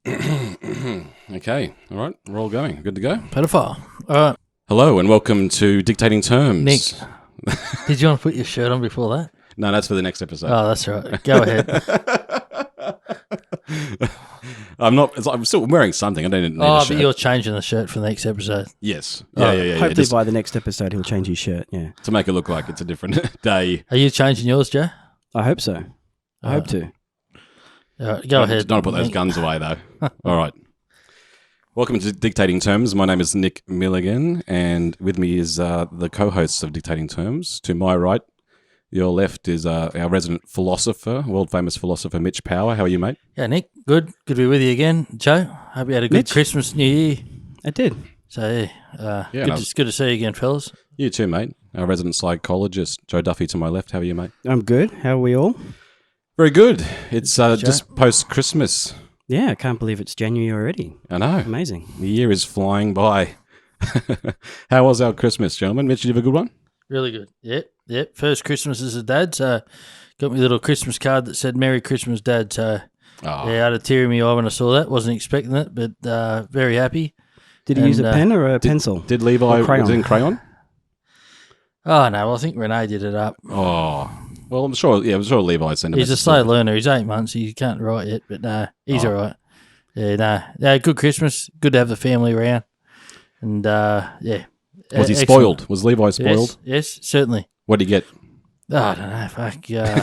Okay, all right, we're all going. Good to go. Pedophile. All right, Hello and welcome to Dictating Terms. Nick. Did you want to put your shirt on before that? No, that's for the next episode. Oh, that's right. Go ahead. I'm still wearing something. I don't need a shirt. But you're changing the shirt for the next episode. Yes. Yeah. Hopefully Just by the next episode he'll change his shirt, yeah. to make it look like it's a different day. Are you changing yours, Joe? I hope so. I hope to. All right, go ahead. Don't put those guns away, though. All right. Welcome to Dictating Terms. My name is Nick Milligan, and with me is the co-hosts of Dictating Terms. To my right, your left is our resident philosopher, world-famous philosopher, Mitch Power. How are you, mate? Yeah, Nick, good. Good to be with you again. Joe, hope you had a good Mitch? Christmas, New Year. I did. So, good to see you again, fellas. You too, mate. Our resident psychologist, Joe Duffy, to my left. How are you, mate? I'm good. How are we all? Very good. It's just post-Christmas. Yeah, I can't believe it's January already. I know. Amazing. The year is flying by. How was our Christmas, gentlemen? Mitch, did you have a good one? Really good. Yep. First Christmas as a dad, so got me a little Christmas card that said "Merry Christmas, Dad." So Oh. yeah, I had a tear in my eye when I saw that. Wasn't expecting it, but very happy. Did he use a pen or a pencil? Did Levi Or crayon? was it in crayon? Oh no, well, I think Renee did it up. Oh. Well, I'm sure Levi sent him. He's a slow learner. He's 8 months. He can't write yet, but he's all right. Yeah, good Christmas. Good to have the family around. And yeah. Was he Excellent. spoiled? Was Levi spoiled? Yes, certainly. What did he get? Oh, I don't know. Fuck. I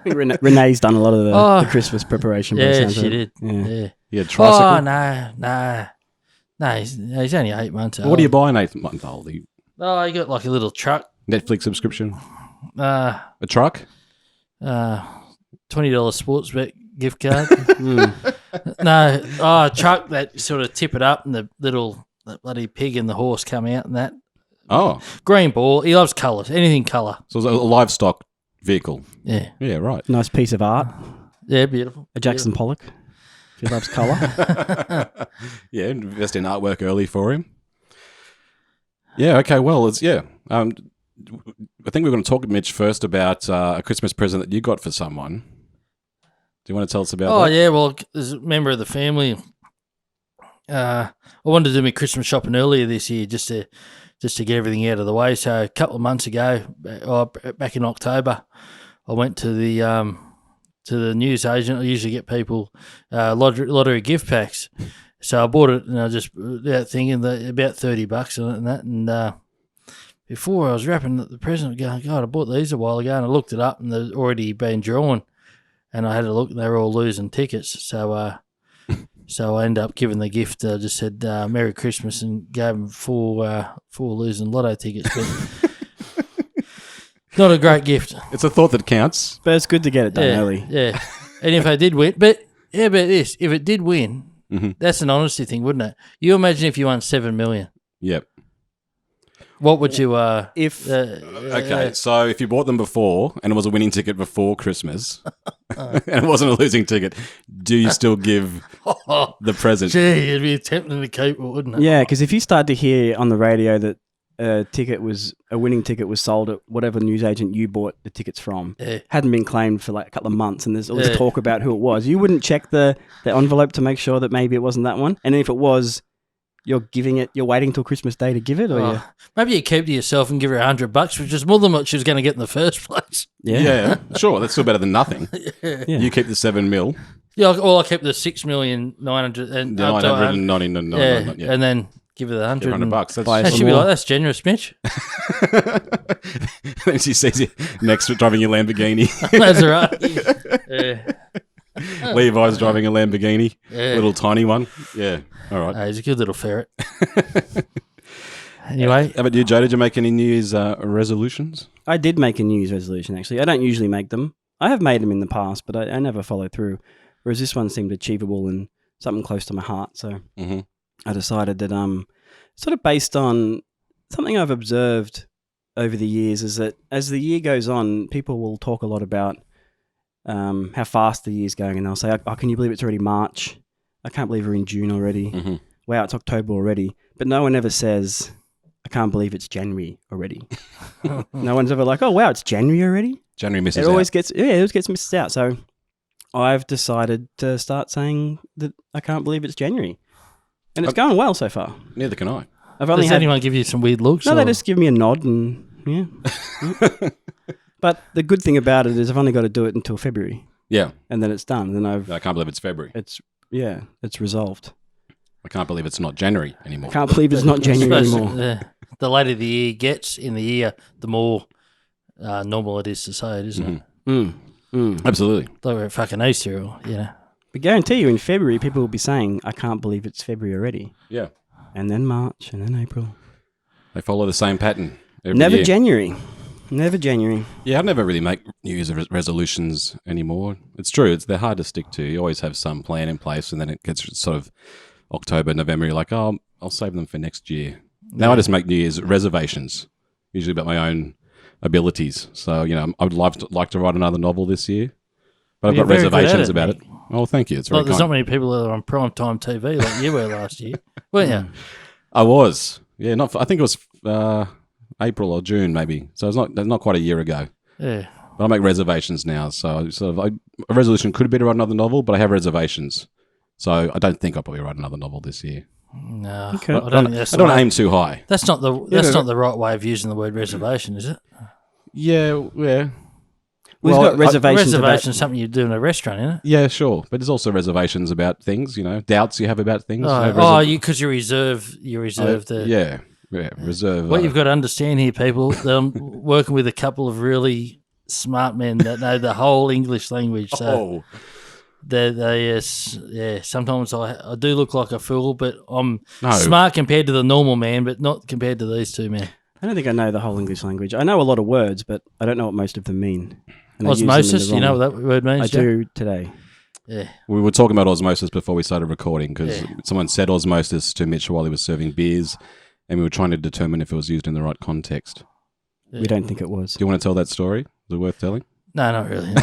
think Renee's done a lot of the Christmas preparation. by the Yeah, sounds of she it. did. Yeah. He had tricycle? Oh, no. He's only 8 months old. What do you buy an 8-month-old? Oh, he got like a little truck. Netflix subscription? A truck? $20 sports bet gift card. No, a truck that sort of tip it up and the bloody pig and the horse come out and that. Oh. Green ball. He loves colours. Anything colour. So it's a livestock vehicle. Yeah. Yeah, right. Nice piece of art. Yeah, beautiful. A Jackson Pollock. If he loves colour. Yeah, invest in artwork early for him. Yeah, okay, well, I think we're going to talk, Mitch, first about a Christmas present that you got for someone. Do you want to tell us about that? Oh, yeah, well, as a member of the family, I wanted to do my Christmas shopping earlier this year just to get everything out of the way. So a couple of months ago, back in October, I went to the news agent. I usually get people lottery gift packs. So I bought it, and I just without thinking that about $30 on it and that. And before I was wrapping the present, going, God, I bought these a while ago, and I looked it up, and they've already been drawn. And I had a look, and they were all losing tickets. So I ended up giving the gift. I just said Merry Christmas and gave them four losing lotto tickets. But not a great gift. It's a thought that counts. But it's good to get it done early. Yeah. And if I did win, but how about this? If it did win, that's an honesty thing, wouldn't it? You imagine if you won $7 million. Yep. What would you Okay, so if you bought them before and it was a winning ticket before Christmas and it wasn't a losing ticket, do you still give the present? Gee, it'd be tempting to keep it, wouldn't it? Yeah, because if you start to hear on the radio that a winning ticket was sold at whatever newsagent you bought the tickets from, hadn't been claimed for like a couple of months, and there's all this talk about who it was, you wouldn't check the envelope to make sure that maybe it wasn't that one. And if it was, you're waiting till Christmas Day to give it, or maybe you keep it to yourself and give her $100, which is more than what she was going to get in the first place. Yeah, sure. That's still better than nothing. Yeah. You keep the $7 million. Yeah, well, I kept the $6,900,000 and $999. and then give her the $100. That's she'd be like, "That's generous, Mitch." Then she sees you next to driving your Lamborghini. That's right. Yeah. Levi's driving a Lamborghini, little tiny one. Yeah, all right. He's a good little ferret. Anyway. How about you, Joe? Did you make any New Year's resolutions? I did make a New Year's resolution, actually. I don't usually make them. I have made them in the past, but I never follow through. Whereas this one seemed achievable and something close to my heart. So I decided that sort of based on something I've observed over the years is that as the year goes on, people will talk a lot about how fast the year's going, and they'll say, "Oh, can you believe it's already March? I can't believe we're in June already. Wow, it's October already." But no one ever says, "I can't believe it's January already." No one's ever like, "Oh, wow, it's January already." January misses It always gets missed out. So I've decided to start saying that I can't believe it's January. And it's going well so far. Neither can I. I've only Does had... anyone give you some weird looks? No, or? they just give me a nod and, yeah. But the good thing about it is I've only got to do it until February. Yeah. And then it's done. And then I can't believe it's February. it's resolved. I can't believe it's not January anymore. I can't believe it's not January anymore. The later the year gets in the year, the more normal it is to say it, isn't it? Absolutely. Like we're at fucking Easter, or, But guarantee you in February, people will be saying, I can't believe it's February already. Yeah. And then March, and then April. They follow the same pattern every Never year. January. Never January. Yeah, I never really make New Year's resolutions anymore. It's true. They're hard to stick to. You always have some plan in place, and then it gets sort of October, November. You're like, oh, I'll save them for next year. Now I just make New Year's reservations, usually about my own abilities. So, I would like to write another novel this year, but I've got reservations about it. Oh, thank you. It's very there's kind. not many people that are on primetime TV like you were last year, weren't you? I was. Yeah, I think it was April or June maybe. So it's not quite a year ago. Yeah. But I make reservations now. So a resolution could be to write another novel, but I have reservations. So I don't think I'll probably write another novel this year. No, Okay. I don't think that's I don't aim too high. That's not the right way of using the word reservation, is it? Yeah. We've got reservations Reservation is something you do in a restaurant, isn't it? Yeah, sure. But there's also reservations about things, doubts you have about things. Because you reserve the... Yeah, reserve. What you've got to understand here, people, that I'm working with a couple of really smart men that know the whole English language. So sometimes I do look like a fool, but I'm smart compared to the normal man, but not compared to these two men. I don't think I know the whole English language. I know a lot of words, but I don't know what most of them mean. And Osmosis, you know what that word means? I do today. Yeah. We were talking about osmosis before we started recording because someone said osmosis to Mitch while he was serving beers, and we were trying to determine if it was used in the right context. Yeah. We don't think it was. Do you want to tell that story? Is it worth telling? No, not really. No.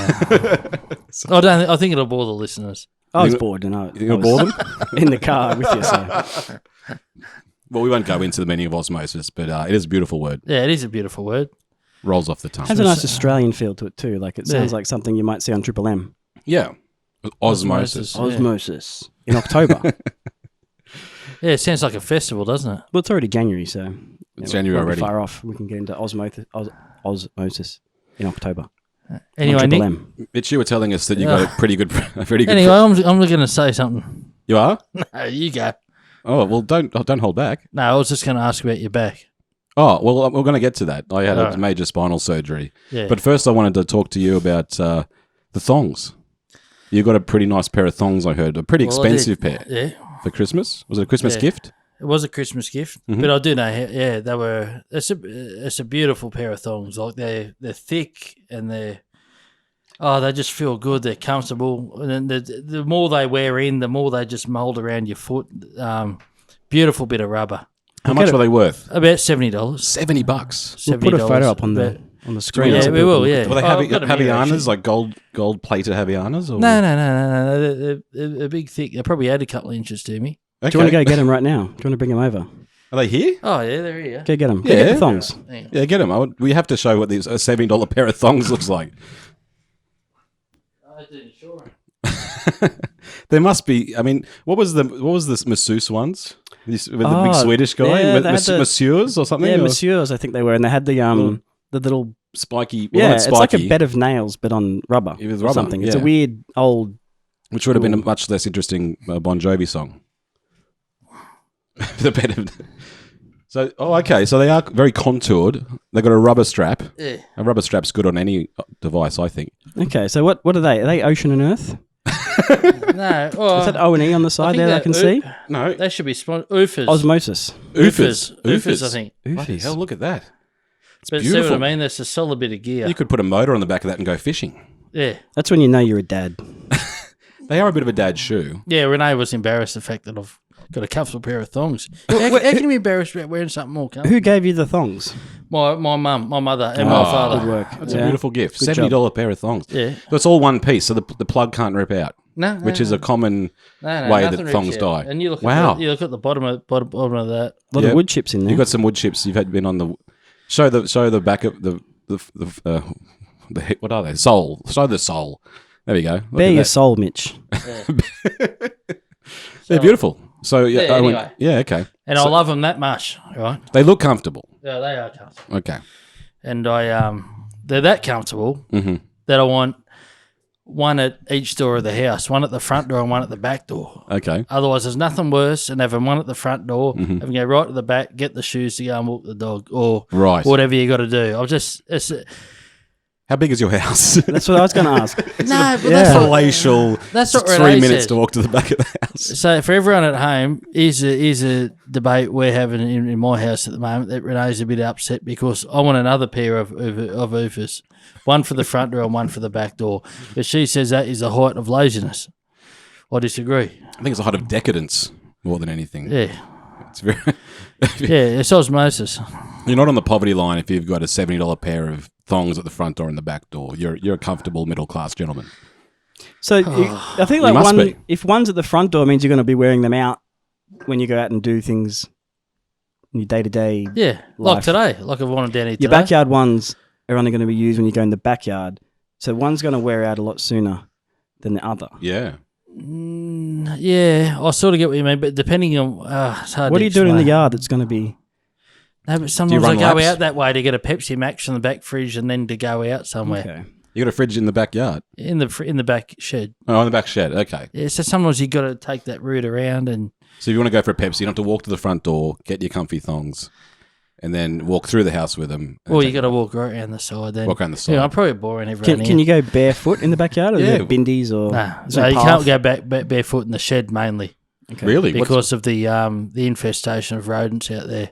I think it'll bore the listeners. I was bored, and I bore them in the car with you. So. Well, we won't go into the meaning of osmosis, but it is a beautiful word. Yeah, it is a beautiful word. Rolls off the tongue. It has a nice Australian feel to it too. Like it sounds like something you might see on Triple M. Yeah. Osmosis. Osmosis. In October. Yeah, it sounds like a festival, doesn't it? Well, it's already January, so it's January already. Far off. We can get into osmosis in October. Anyway, Nick, Mitch, you were telling us that you got a pretty good. Anyway, I'm going to say something. You are? No, you go. Oh well, don't hold back. No, I was just going to ask about your back. Oh well, we're going to get to that. I had a major spinal surgery, but first I wanted to talk to you about the thongs. You got a pretty nice pair of thongs, I heard. A pretty expensive pair. Yeah. For Christmas? Was it a Christmas gift? It was a Christmas gift, but I do know. Yeah, they were. It's a beautiful pair of thongs. Like they're thick and they just feel good. They're comfortable, and the more they wear in, the more they just mold around your foot. Beautiful bit of rubber. How much were they worth? About $70. $70. We'll put a photo up on the screen. Yeah, we will. Yeah. Were they Havianas, like gold plated Havianas? Or? No. They're big, thick. They probably add a couple of inches to me. Okay. Do you want to go get them right now? Do you want to bring them over? Are they here? Oh yeah, they're here. Go get them. Yeah. Go get the thongs. Yeah, get them. We have to show what these a $70 pair of thongs looks like. I didn't sure. There must be. I mean, what was this masseuse ones? With the big Swedish guy, yeah, Messieurs or something. Yeah, or? Messieurs, I think they were, and they had the little spiky. Well, yeah, it's like a bed of nails, but on rubber. With rubber, or something. Yeah. It's a weird old. Which would have been a much less interesting Bon Jovi song. The bed of. So, okay. So they are very contoured. They've got a rubber strap. Yeah. A rubber strap's good on any device, I think. Okay, so what are they? Are they Ocean and Earth? No. Well, is that O&E on the side there that I can see? No. They should be Oofers. Osmosis. Oofers, I think. Bloody hell, look at that. It's but beautiful. See what I mean? That's a solid bit of gear. You could put a motor on the back of that and go fishing. Yeah. That's when you know you're a dad. They are a bit of a dad shoe. Yeah, Renee was embarrassed the fact that I've got a comfortable pair of thongs. How can you be embarrassed about wearing something more comfortable? Who gave you the thongs? My mum, my mother, and my father. Good work. That's a beautiful gift. Good $70 job. pair of thongs. Yeah. So it's all one piece, so the plug can't rip out. No, which is a common way that thongs die. And you look wow. You look at the bottom of that. A lot of wood chips in there. You've got some wood chips. You've been on the show the back of the what are they? Sole. Show the sole. There we go. Look Bare at your that. soul, Mitch. They're beautiful. So yeah, Yeah, anyway. okay. And I love them that much, right? They look comfortable. Yeah, they are comfortable. Okay. And they're that comfortable that I want one at each door of the house, one at the front door and one at the back door. Okay. Otherwise, there's nothing worse than having one at the front door, having go right to the back, get the shoes to go and walk the dog, or whatever you got to do. How big is your house? That's what I was going to ask. No, but Yeah. Palatial. that's what 3 Renee minutes said. to walk to the back of the house. So for everyone at home, here's a debate we're having in my house at the moment that Renee's a bit upset because I want another pair of oofers, one for the front door and one for the back door. But she says that is the height of laziness. I disagree. I think it's a height of decadence more than anything. Yeah. It's very. Yeah, it's osmosis. You're not on the poverty line if you've got a $70 pair of thongs at the front door and the back door. You're a comfortable middle class gentleman. So I think like must be. if one's at the front door means you're going to be wearing them out when you go out and do things in your day-to-day Yeah, like life. today, like I wanted down here today. Your backyard ones are only going to be used when you go in the backyard. So one's going to wear out a lot sooner than the other. Yeah. Yeah, I sort of get what you mean, but depending on it's hard What to are you doing in the explain. yard that's going to be... No, but sometimes I run go laps? out that way to get a Pepsi Max from the back fridge and then to go out somewhere Okay. You got a fridge in the backyard? in the back shed. Oh, in the back shed. Okay. Yeah, so sometimes you got to take that route around and So if you want to go for a Pepsi, you don't have to walk to the front door, get your comfy thongs, and then walk through the house with them. and or you take- got to walk right around the side. Then Walk around the side. Yeah, I'm probably boring everyone. Can you go barefoot in the backyard or Yeah. is there bindies or... Nah, is so there a you path? can't go barefoot in the shed mainly Really? What's- because of the infestation of rodents out there.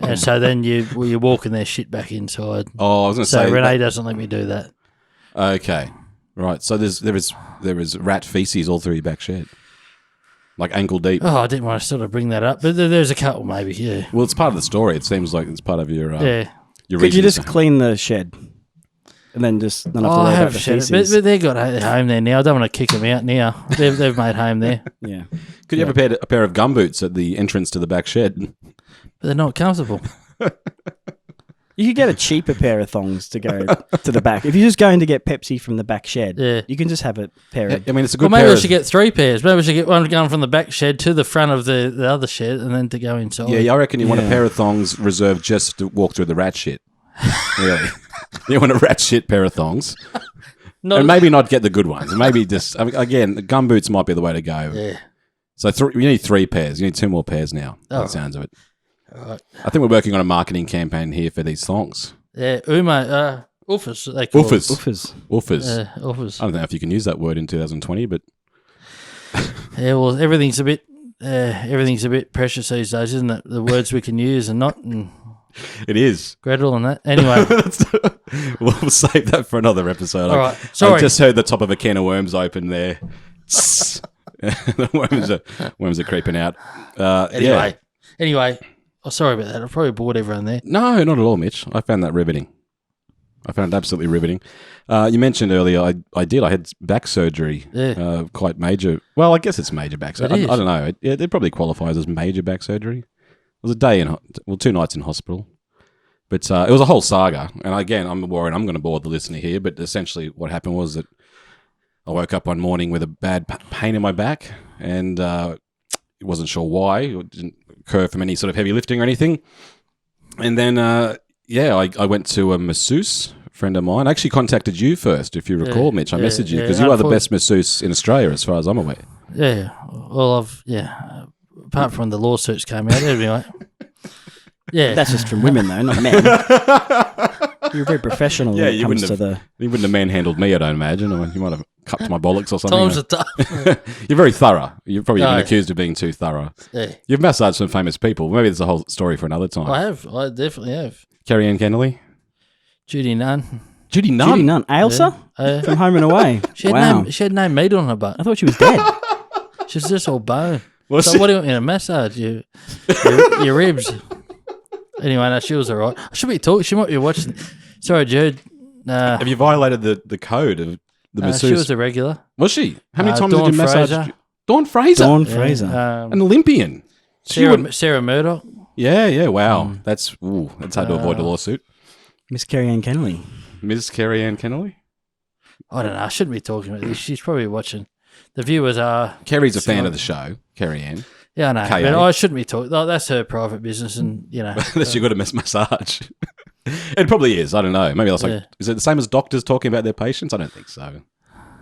And so then you walk in their shit back inside. Oh, I was going to So say. Renee doesn't let me do that. Okay. Right. So there is rat feces all through your back shed, like ankle deep. Oh, I didn't want to sort of bring that up, but there's a couple maybe. Yeah, Well, it's part of the story. It seems like it's part of your yeah. your Could you reason. just clean the shed and then just not have to I worry about have the shed it, feces? but they got a home there now. I don't want to kick them out now. They've made home there, Yeah. Could you have a pair of gumboots at the entrance to the back shed? but they're not comfortable. You could get a cheaper pair of thongs to go to the back. If you're just going to get Pepsi from the back shed, Yeah. you can just have a pair of... I mean, it's a Well, good maybe pair. we should get 3 pairs. Maybe we should get one going from the back shed to the front of the other shed, and then to go inside. Yeah, I reckon you want a Yeah. pair of thongs reserved just to walk through the rat shit. Really, you want a rat shit pair of thongs, Not- and maybe not get the good ones. Maybe just again, the gumboots might be the way to go. Yeah. So you need 3 pairs. You need 2 more pairs now. By the Oh. sounds of it. All right. I think we're working on a marketing campaign here for these thongs. Yeah, Uffers, they call Woofers. Woofers. Woofers. it. Uffers. I don't know if you can use that word in 2020, but Yeah, well, everything's a bit precious these days, isn't it? The words we can use and not, and it is. Gretel and that. Anyway, We'll save that for another episode. all right. I Sorry. just heard the top of a can of worms open there. The worms are creeping out. Yeah. Anyway. Oh, sorry about that. I probably bored everyone there. No, not at all, Mitch. I found that riveting. I found it absolutely riveting. You mentioned earlier I had back surgery. Yeah. Quite major. Well, I guess it's major back surgery. It I is. don't know. It probably qualifies as major back surgery. It was a day 2 nights in hospital. But it was a whole saga. And again, I'm worried I'm going to bore the listener here, but essentially what happened was that I woke up one morning with a bad pain in my back and wasn't sure why. It didn't occur from any sort of heavy lifting or anything. And then, I went to a masseuse friend of mine. I actually contacted you first, if you recall, Mitch. I messaged you because you are the best masseuse in Australia as far as I'm aware. Yeah. Well, apart from the lawsuits came out, anyway. Yeah. That's just from women, though, not men. You're very professional when it comes to the... You wouldn't have manhandled me, I don't imagine. Or you might have cut my bollocks or something. Times are tough. You're very thorough. You've probably No. been accused of being too thorough. Yeah. You've massaged some famous people. Maybe there's a whole story for another time. I have. I definitely have. Carrie Ann Kennelly? Judy Nunn. Judy Nunn? Judy Nunn. Ailsa? Yeah. From Home and Away. She had, Wow. no, she had no meat on her butt. I thought she was dead. She was just all bone. Was So she? what do you want me to massage? Your ribs. Anyway, no, she was all right. I should be talking. She might be watching. Sorry, Jude. Have you violated the code of the masseuse? She was a regular. Was she? How many times Dawn did you massage? Fraser. Dawn Fraser. Dawn Yeah, Fraser. An Olympian. She would- Sarah Murdoch. Yeah, wow. That's hard to avoid a lawsuit. Miss Carrie Ann Kennelly. Ms. Carrie Ann Kennelly? I don't know. I shouldn't be talking about this. She's probably watching. The viewers are. Kerry's a fan of the show, Kerry Ann. Yeah, I know. KA. But I shouldn't be talking. Oh, that's her private business, and Unless you got a massage. It probably is. I don't know. Maybe that's like, is it the same as doctors talking about their patients? I don't think so.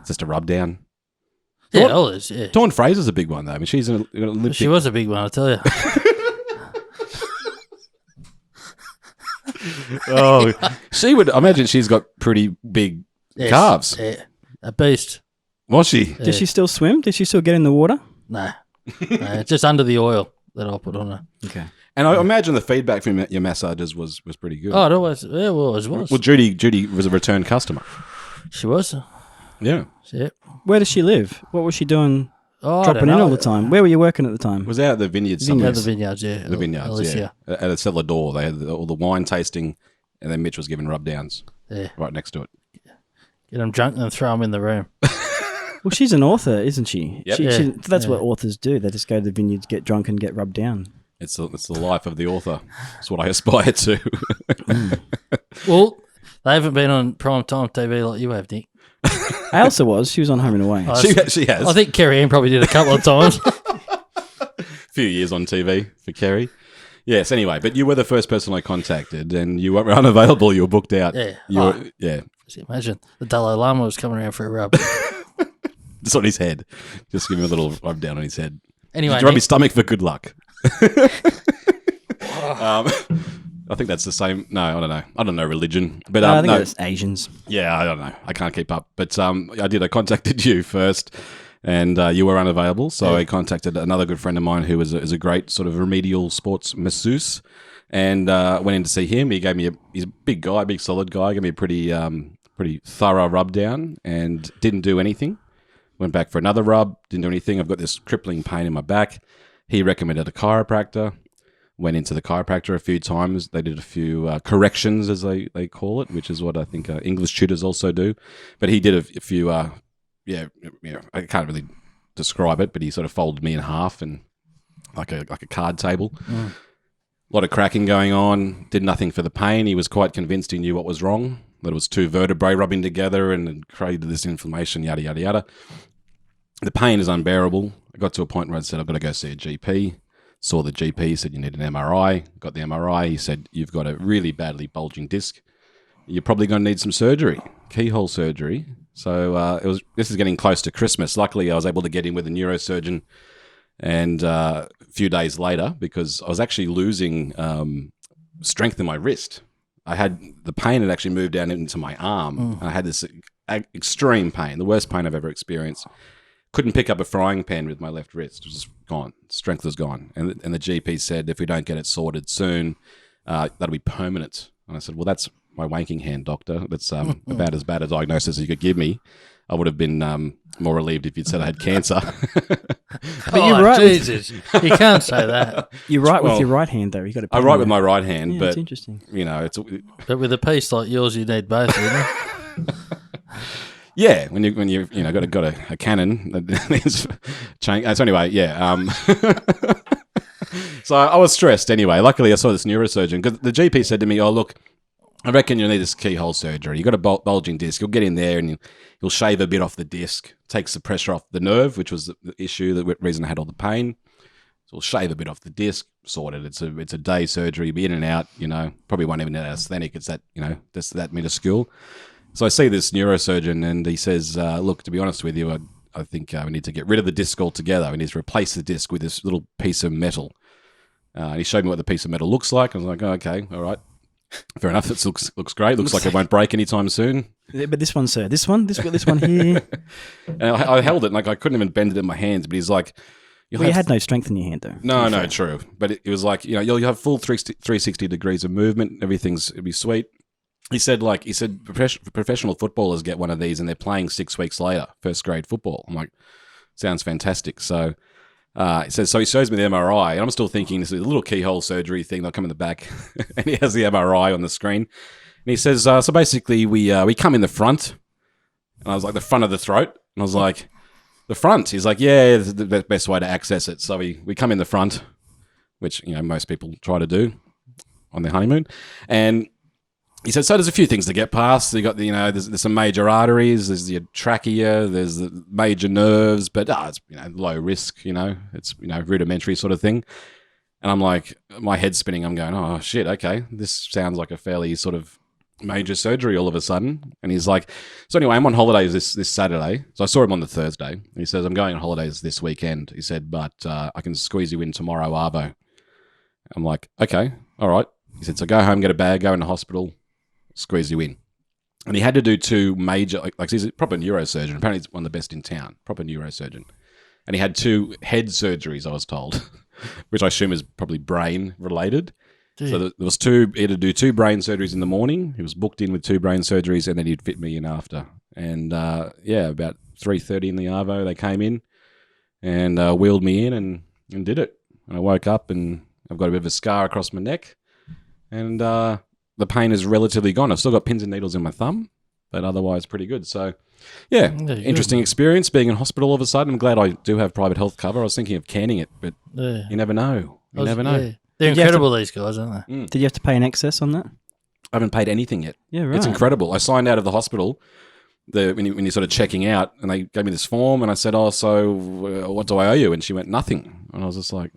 It's just a rub down. Yeah, all is. Yeah. Dawn Fraser's a big one though. I mean, she's an Olympic. She was a big one, I tell you. Oh, she would. I imagine she's got pretty big calves. Yeah, a beast. Was she? Does she still swim? Did she still get in the water? No, just under the oil that I put on her. Okay. And I imagine the feedback from your massages was pretty good. Oh, it always, yeah, well, it was. Well, Judy was a return customer. She was. Yeah. Yeah. Where does she live? What was she doing? Oh, Dropping in all the time. Where were you working at the time? Was out at the vineyards. Yeah, the vineyards, yeah. The vineyards, Alicia. yeah. At a cellar door, they had all the wine tasting, and then Mitch was giving rub downs. Yeah. Right next to it. Get them drunk and then throw them in the room. Well, she's an author, isn't she? Yep. That's what authors do. They just go to the vineyards, get drunk, and get rubbed down. It's the life of the author. It's what I aspire to. Well, they haven't been on prime time TV like you have, Nick. Ailsa was. She was on Home and Away. She has. I think Kerry Ann probably did a couple of times. A few years on TV for Kerry. Yes, anyway, but you were the first person I contacted, and you were unavailable. You were booked out. Yeah. Yeah. Just imagine the Dalai Lama was coming around for a rub. Just on his head. Just give him a little rub down on his head. Anyway, Did you rub his stomach for good luck? I think that's the same. No, I don't know. I don't know religion, but I think it's Asians. Yeah, I don't know. I can't keep up. But I did. I contacted you first, and you were unavailable. So I contacted another good friend of mine who is a great sort of remedial sports masseuse, and went in to see him. He gave me he's a big guy, big solid guy. Gave me a pretty thorough rub down, and didn't do anything. Went back for another rub, didn't do anything. I've got this crippling pain in my back. He recommended a chiropractor. Went into the chiropractor a few times. They did a few corrections, as they call it, which is what I think English tutors also do. But he did a few, I can't really describe it, but he sort of folded me in half and like a card table. A lot of cracking going on. Did nothing for the pain. He was quite convinced he knew what was wrong, that it was two vertebrae rubbing together and it created this inflammation, yada, yada, yada. The pain is unbearable. I got to a point where I said, I've got to go see a GP. Saw the GP, said you need an MRI. Got the MRI. He said, you've got a really badly bulging disc. You're probably going to need some surgery, keyhole surgery. So this is getting close to Christmas. Luckily, I was able to get in with a neurosurgeon and a few days later, because I was actually losing strength in my wrist. The pain had actually moved down into my arm. I had this extreme pain, the worst pain I've ever experienced. Couldn't pick up a frying pan with my left wrist. It was just gone. Strength was gone. And the GP said, if we don't get it sorted soon, that'll be permanent. And I said, well, that's my wanking hand, doctor. That's about as bad a diagnosis as you could give me. I would have been more relieved if you'd said I had cancer. But you're right. Jesus. You can't say that. You're right with your right hand, though. You got to. I write with my right hand, yeah, but it's interesting. You know, it's. But with a piece like yours, you need both, wouldn't you? Yeah, when you got a cannon, it's change. So anyway, yeah. So I was stressed anyway. Luckily, I saw this neurosurgeon because the GP said to me, "Oh, look, I reckon you'll need this keyhole surgery. You got a bulging disc. You'll get in there and you'll shave a bit off the disc, takes the pressure off the nerve, which was the issue, the reason I had all the pain. So we'll shave a bit off the disc, sorted. It's a day surgery, be in and out. You know, probably won't even need anesthetic. It's that minuscule." So I see this neurosurgeon and he says, look, to be honest with you, I think we need to get rid of the disc altogether. We need to replace the disc with this little piece of metal. And he showed me what the piece of metal looks like. I was like, oh, okay, all right. Fair enough. It looks great. Looks like it won't break anytime soon. Yeah, but this one, sir, this one here. And I held it and I couldn't even bend it in my hands. But he's like, you had no strength in your hand, though. No, true. But it was like, you'll have full 360 degrees of movement. It'll be sweet. He said professional footballers get one of these and they're playing 6 weeks later, first grade football. I'm like, sounds fantastic. So he shows me the MRI and I'm still thinking this is a little keyhole surgery thing. They'll come in the back and he has the MRI on the screen. And he says, so basically we come in the front. And I was like, the front of the throat. And I was like, the front? He's like, yeah, it's the best way to access it. So we come in the front, which most people try to do on their honeymoon. And he said, so there's a few things to get past. You got there's some major arteries, there's your trachea, there's the major nerves, but it's low risk. It's rudimentary sort of thing. And I'm like, my head's spinning. I'm going, oh shit, okay, this sounds like a fairly sort of major surgery all of a sudden. And he's like, so anyway, I'm on holidays this Saturday. So I saw him on the Thursday. And he says, I'm going on holidays this weekend. He said, but I can squeeze you in tomorrow, Arvo. I'm like, okay, all right. He said, so go home, get a bag, go into hospital, squeeze you in. And he had to do two major, like he's a proper neurosurgeon. Apparently he's one of the best in town, proper neurosurgeon. And he had two head surgeries, I was told, which I assume is probably brain related. Dude. So there was he had to do two brain surgeries in the morning. He was booked in with two brain surgeries, and then he'd fit me in after. And about 3:30 in the Arvo, they came in and wheeled me in and did it. And I woke up and I've got a bit of a scar across my neck, and the pain is relatively gone. I've still got pins and needles in my thumb, but otherwise pretty good. So, yeah, interesting experience being in hospital all of a sudden. I'm glad I do have private health cover. I was thinking of canning it, but you never know. You never know. Yeah. They're incredible, these guys, aren't they? Did you have to pay an excess on that? I haven't paid anything yet. Yeah, right. It's incredible. I signed out of the hospital when you're sort of checking out, and they gave me this form, and I said, oh, so what do I owe you? And she went, nothing. And I was just like,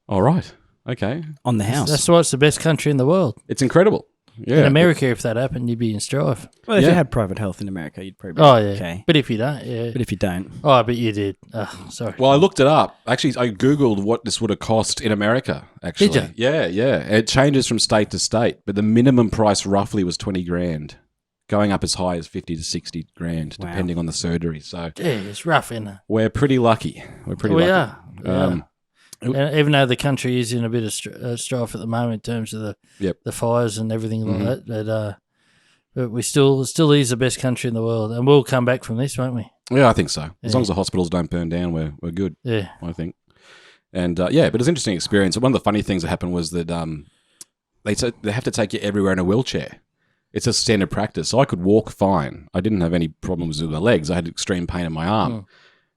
all right, okay. On the house. That's why it's the best country in the world. It's incredible. Yeah. In America, if that happened, you'd be in strife. Well, if you had private health in America, you'd probably be okay. But if you don't, yeah. But if you don't. Oh, but you did. Oh, sorry. Well, I looked it up. Actually, I Googled what this would have cost in America, actually. Did you? Yeah. It changes from state to state, but the minimum price roughly was 20 grand, going up as high as 50 to 60 grand, depending on the surgery. So yeah, it's rough, isn't it? We're pretty lucky. We are. Even though the country is in a bit of strife at the moment in terms of the fires and everything like that, but we still is the best country in the world, and we'll come back from this, won't we? Yeah, I think so. As long as the hospitals don't burn down, we're good. Yeah, I think. And but it was an interesting experience. One of the funny things that happened was that they have to take you everywhere in a wheelchair. It's a standard practice, so I could walk fine. I didn't have any problems with my legs. I had extreme pain in my arm,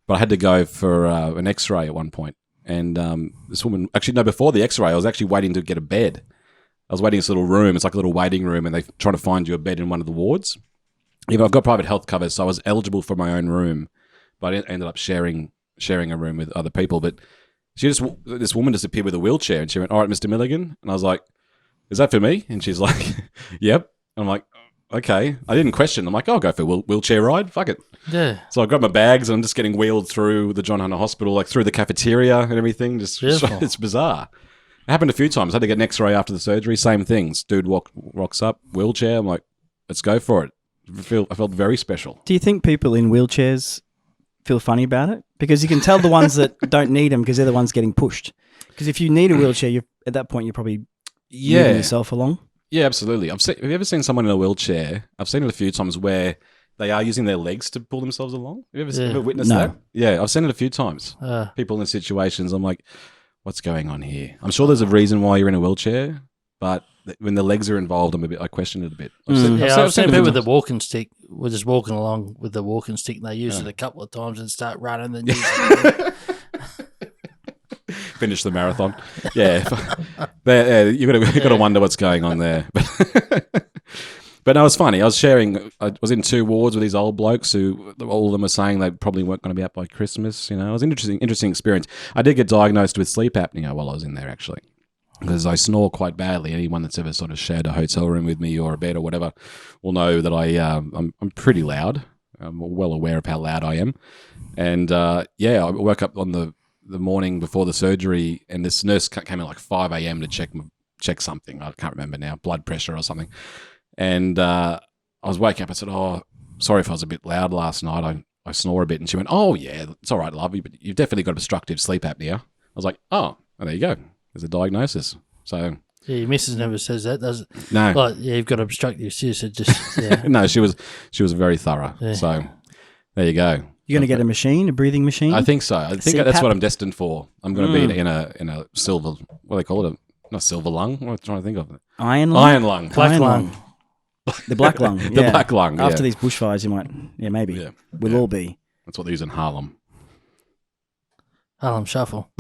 but I had to go for an X-ray at one point. And this woman, before the X-ray, I was actually waiting to get a bed. I was waiting in this little room. It's like a little waiting room, and they're trying to find you a bed in one of the wards. I've got private health cover, so I was eligible for my own room, but I ended up sharing a room with other people. But this woman just appeared with a wheelchair, and she went, all right, Mr. Milligan. And I was like, is that for me? And she's like, yep. And I'm like, okay. I didn't question. I'm like, I'll go for a wheelchair ride. Fuck it. Yeah. So I grabbed my bags and I'm just getting wheeled through the John Hunter Hospital, like through the cafeteria and everything. It's bizarre. It happened a few times. I had to get an X-ray after the surgery. Same things. Dude rocks up, wheelchair. I'm like, let's go for it. I felt very special. Do you think people in wheelchairs feel funny about it? Because you can tell the ones that don't need them because they're the ones getting pushed. Because if you need a wheelchair, at that point you're probably moving yourself along. Yeah, absolutely. Have you ever seen someone in a wheelchair? I've seen it a few times where they are using their legs to pull themselves along. Have you ever witnessed that? Yeah, I've seen it a few times. People in situations, I'm like, what's going on here? I'm sure there's a reason why you're in a wheelchair, but when the legs are involved, I question it a bit. I've seen people with the walking stick. We're just walking along with the walking stick, and they use it a couple of times and start running. Then finish the marathon. Yeah, you've got to wonder what's going on there. But no, it's funny. I was in two wards with these old blokes who all of them were saying they probably weren't going to be out by Christmas. It was an interesting experience. I did get diagnosed with sleep apnea while I was in there, actually, because I snore quite badly. Anyone that's ever sort of shared a hotel room with me or a bed or whatever will know that I'm pretty loud. I'm well aware of how loud I am. And I woke up on the morning before the surgery, and this nurse came in like 5 a.m. to check something. I can't remember now, blood pressure or something. And I was waking up. I said, "Oh, sorry if I was a bit loud last night. I snore a bit." And she went, "Oh yeah, it's all right, lovey, but you've definitely got obstructive sleep apnea." I was like, "Oh, well, there you go. There's a diagnosis." So yeah, your missus never says that, does it? No. Like, you've got obstructive. She said no, she was very thorough. Yeah. So there you go. You're going to get a breathing machine? I think so. I think that's what I'm destined for. I'm going to be in a silver, what do they call it? Not silver lung. What am I trying to think of? Iron lung? Iron lung. Black lung. The black lung. The black lung, yeah. After these bushfires, you might, maybe. Yeah. We'll all be. That's what they use in Harlem. Harlem Shuffle.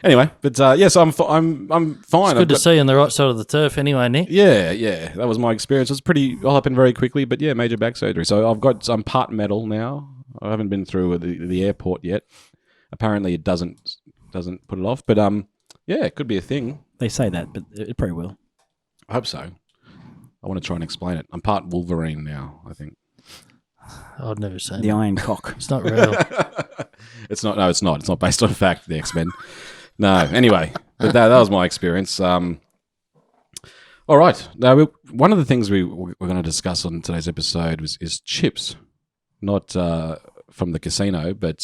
Anyway, but so I'm fine. It's good to see you on the right side of the turf anyway, Nick. Yeah. That was my experience. It was pretty. All happened very quickly, but yeah, major back surgery. So I've got some part metal now. I haven't been through the airport yet. Apparently, it doesn't put it off. But yeah, it could be a thing. They say that, but it probably will. I hope so. I want to try and explain it. I'm part Wolverine now, I think. I'd never say The that. Iron Cock. It's not real. It's not. No, it's not. It's not based on fact, the X-Men. No, anyway, but that was my experience. All right. Now, one of the things we're going to discuss on today's episode is chips. Not from the casino, but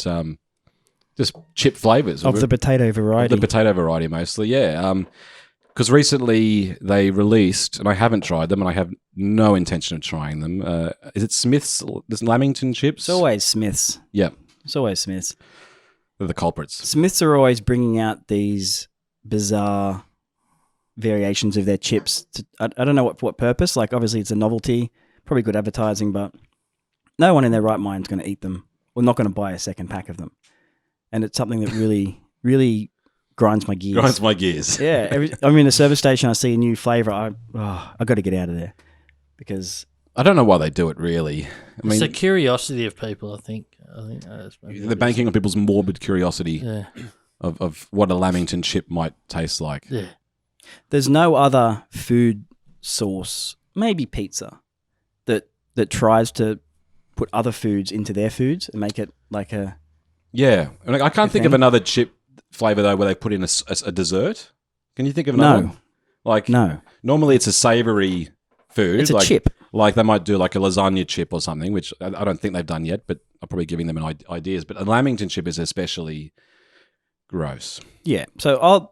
just chip flavours. Of the potato variety. The potato variety, mostly, yeah. Because recently they released, and I haven't tried them, and I have no intention of trying them. Is it Smith's? This Lamington chips? It's always Smith's. Yeah. It's always Smith's. They're the culprits. Smiths are always bringing out these bizarre variations of their chips. I don't know what purpose. Like, obviously, it's a novelty, probably good advertising, but no one in their right mind is going to eat them or not going to buy a second pack of them. And it's something that really, really grinds my gears. Grinds my gears. Yeah. I'm in a service station, I see a new flavour. I got to get out of there because I don't know why they do it, really. I mean, it's the curiosity of people, I think. That's maybe they're banking on people's morbid curiosity Yeah. of what a Lamington chip might taste like. Yeah. there's no other food source, maybe pizza, that tries to put other foods into their foods and make it like a... Yeah. I mean, I can't think of another chip flavour, though, where they put in a dessert. Can you think of another? No. Like, No. normally it's a savoury food. It's a like, chip. Like they might do like a lasagna chip or something, which I don't think they've done yet, but I'm probably giving them ideas. But a Lamington chip is especially gross. Yeah. So